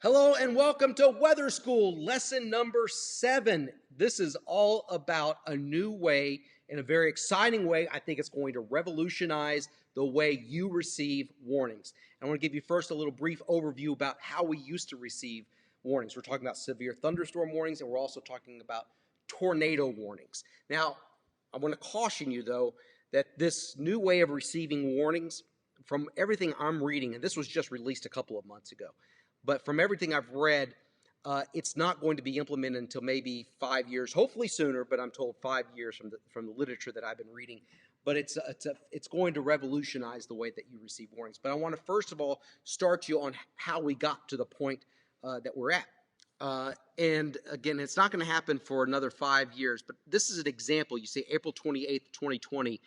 Hello and welcome to Weather School, lesson number 7. This is all about a new way, in a very exciting way. I think it's going to revolutionize the way you receive warnings. I want to give you first a little brief overview about how we used to receive warnings. We're talking about severe thunderstorm warnings, and we're also talking about tornado warnings. Now, I want to caution you, though, that this new way of receiving warnings, from everything I'm reading, and this was just released a couple of months ago, but from everything I've read, it's not going to be implemented until maybe 5 years, hopefully sooner, but I'm told 5 years from the literature that I've been reading. But it's going to revolutionize the way that you receive warnings. But I want to first of all start you on how we got to the point that we're at. And again, it's not going to happen for another 5 years, but this is an example. You see April 28th, 2020,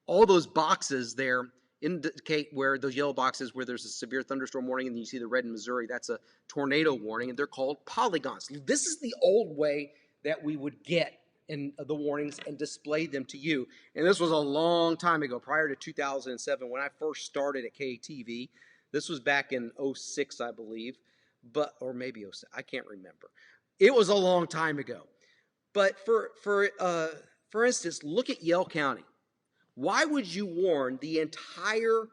all those boxes there indicate where those yellow boxes where there's a severe thunderstorm warning, and then you see the red in Missouri, that's a tornado warning, and they're called polygons. This is the old way that we would get in the warnings and display them to you. And this was a long time ago, prior to 2007, when I first started at KTV. This was back in 06, I believe, or maybe 06, I can't remember. It was a long time ago. But for instance, look at Yell County. Why would you warn the entire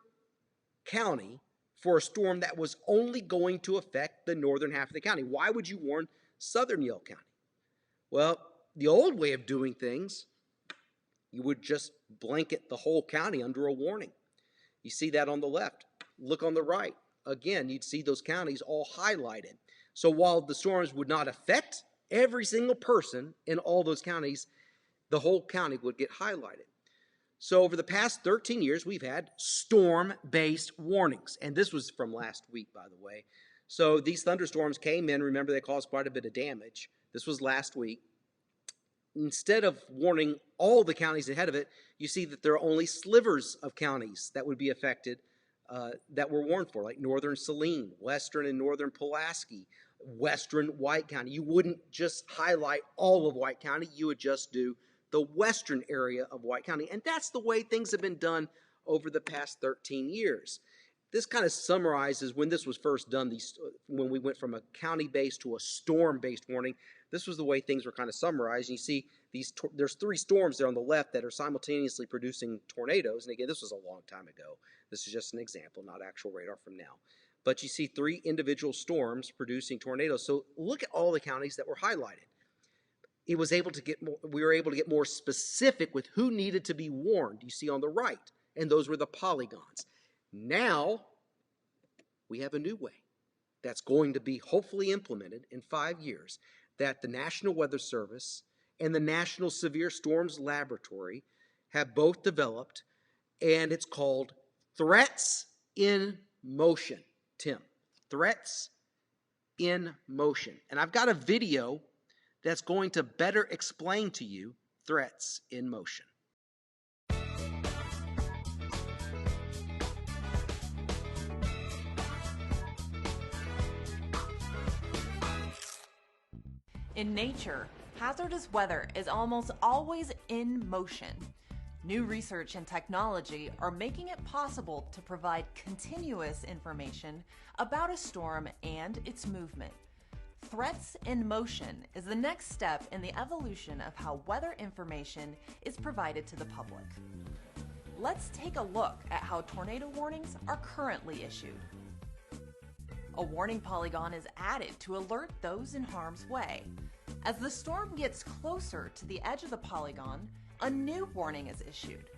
county for a storm that was only going to affect the northern half of the county? Why would you warn southern Yell County? Well, the old way of doing things, you would just blanket the whole county under a warning. You see that on the left. Look on the right. Again, you'd see those counties all highlighted. So while the storms would not affect every single person in all those counties, the whole county would get highlighted. So over the past 13 years, we've had storm-based warnings. And this was from last week, by the way. So these thunderstorms came in. Remember, they caused quite a bit of damage. This was last week. Instead of warning all the counties ahead of it, you see that there are only slivers of counties that would be affected that were warned for, like northern Saline, western and northern Pulaski, western White County. You wouldn't just highlight all of White County. You would just do the western area of White County. And that's the way things have been done over the past 13 years. This kind of summarizes when this was first done, when we went from a county-based to a storm-based warning. This was the way things were kind of summarized. And you see there's 3 storms there on the left that are simultaneously producing tornadoes. And again, this was a long time ago. This is just an example, not actual radar from now. But you see 3 individual storms producing tornadoes. So look at all the counties that were highlighted. We were able to get more specific with who needed to be warned. You see on the right, and those were the polygons. Now, we have a new way that's going to be hopefully implemented in 5 years, that the National Weather Service and the National Severe Storms Laboratory have both developed, and it's called Threats in Motion. Tim, Threats in Motion. And I've got a video that's going to better explain to you threats in motion. In nature, hazardous weather is almost always in motion. New research and technology are making it possible to provide continuous information about a storm and its movement. Threats in Motion is the next step in the evolution of how weather information is provided to the public. Let's take a look at how tornado warnings are currently issued. A warning polygon is added to alert those in harm's way. As the storm gets closer to the edge of the polygon, a new warning is issued.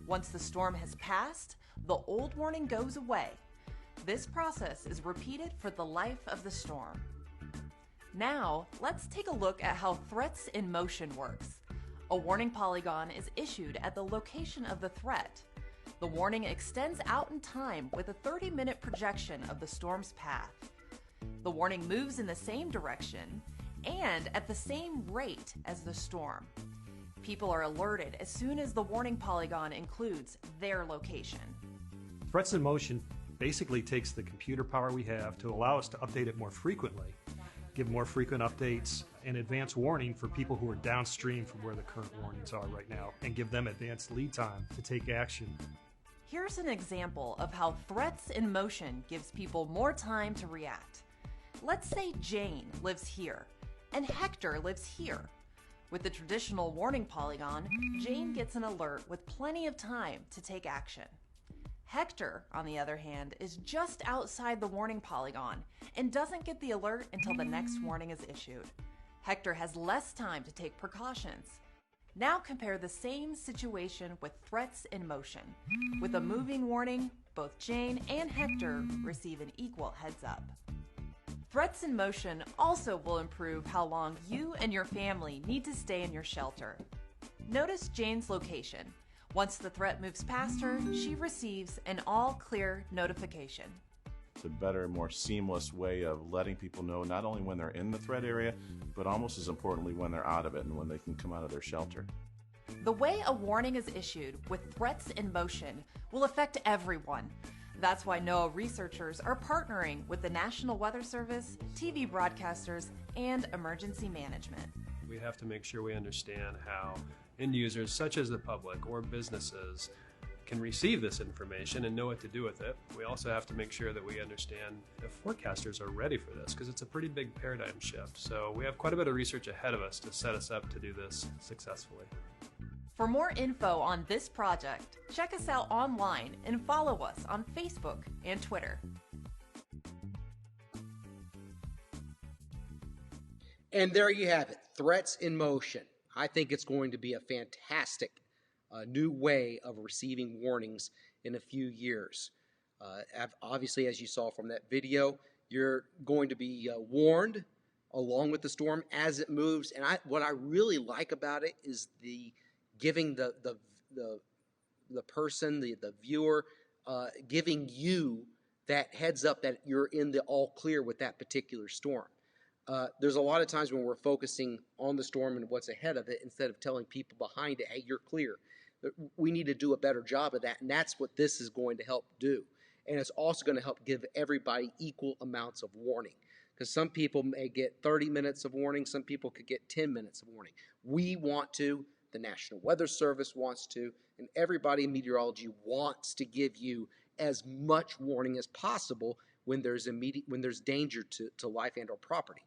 Once the storm has passed, the old warning goes away. This process is repeated for the life of the storm. Now, let's take a look at how Threats in Motion works. A warning polygon is issued at the location of the threat. The warning extends out in time with a 30-minute projection of the storm's path. The warning moves in the same direction and at the same rate as the storm. People are alerted as soon as the warning polygon includes their location. Threats in Motion basically takes the computer power we have to allow us to update it more frequently, give more frequent updates and advance warning for people who are downstream from where the current warnings are right now, and give them advanced lead time to take action. Here's an example of how Threats in Motion gives people more time to react. Let's say Jane lives here and Hector lives here. With the traditional warning polygon, Jane gets an alert with plenty of time to take action. Hector, on the other hand, is just outside the warning polygon and doesn't get the alert until the next warning is issued. Hector has less time to take precautions. Now compare the same situation with threats in motion. With a moving warning, both Jane and Hector receive an equal heads up. Threats in motion also will improve how long you and your family need to stay in your shelter. Notice Jane's location. Once the threat moves past her, she receives an all-clear notification. It's a better, more seamless way of letting people know not only when they're in the threat area, but almost as importantly when they're out of it and when they can come out of their shelter. The way a warning is issued with threats in motion will affect everyone. That's why NOAA researchers are partnering with the National Weather Service, TV broadcasters, and emergency management. We have to make sure we understand how end users, such as the public or businesses, can receive this information and know what to do with it. We also have to make sure that we understand if forecasters are ready for this, because it's a pretty big paradigm shift. So we have quite a bit of research ahead of us to set us up to do this successfully. For more info on this project, check us out online and follow us on Facebook and Twitter. And there you have it, threats in motion. I think it's going to be a fantastic new way of receiving warnings in a few years. Obviously, as you saw from that video, you're going to be warned along with the storm as it moves. And what I really like about it is giving the person, the viewer, giving you that heads up that you're in the all clear with that particular storm. There's a lot of times when we're focusing on the storm and what's ahead of it instead of telling people behind it, hey, you're clear. We need to do a better job of that, and that's what this is going to help do. And it's also going to help give everybody equal amounts of warning, because some people may get 30 minutes of warning, some people could get 10 minutes of warning. We want to, the National Weather Service wants to, and everybody in meteorology wants to give you as much warning as possible when there's danger to life and or property.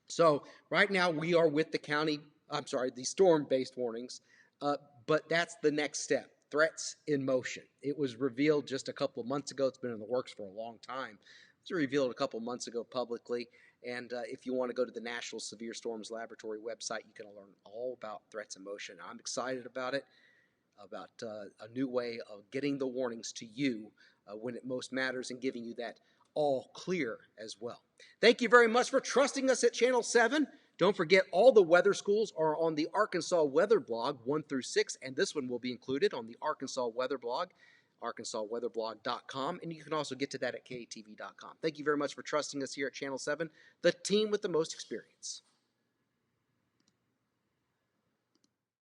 So right now we are with the storm-based warnings, but that's the next step, threats in motion. It was revealed just a couple of months ago. It's been in the works for a long time. It was revealed a couple of months ago publicly, and if you want to go to the National Severe Storms Laboratory website, you can learn all about threats in motion. I'm excited about it, about a new way of getting the warnings to you when it most matters and giving you that all clear as well. Thank you very much for trusting us at Channel 7. Don't forget, all the weather schools are on the Arkansas Weather Blog 1 through 6, and this one will be included on the Arkansas Weather Blog, arkansasweatherblog.com, and you can also get to that at katv.com. Thank you very much for trusting us here at Channel 7, the team with the most experience.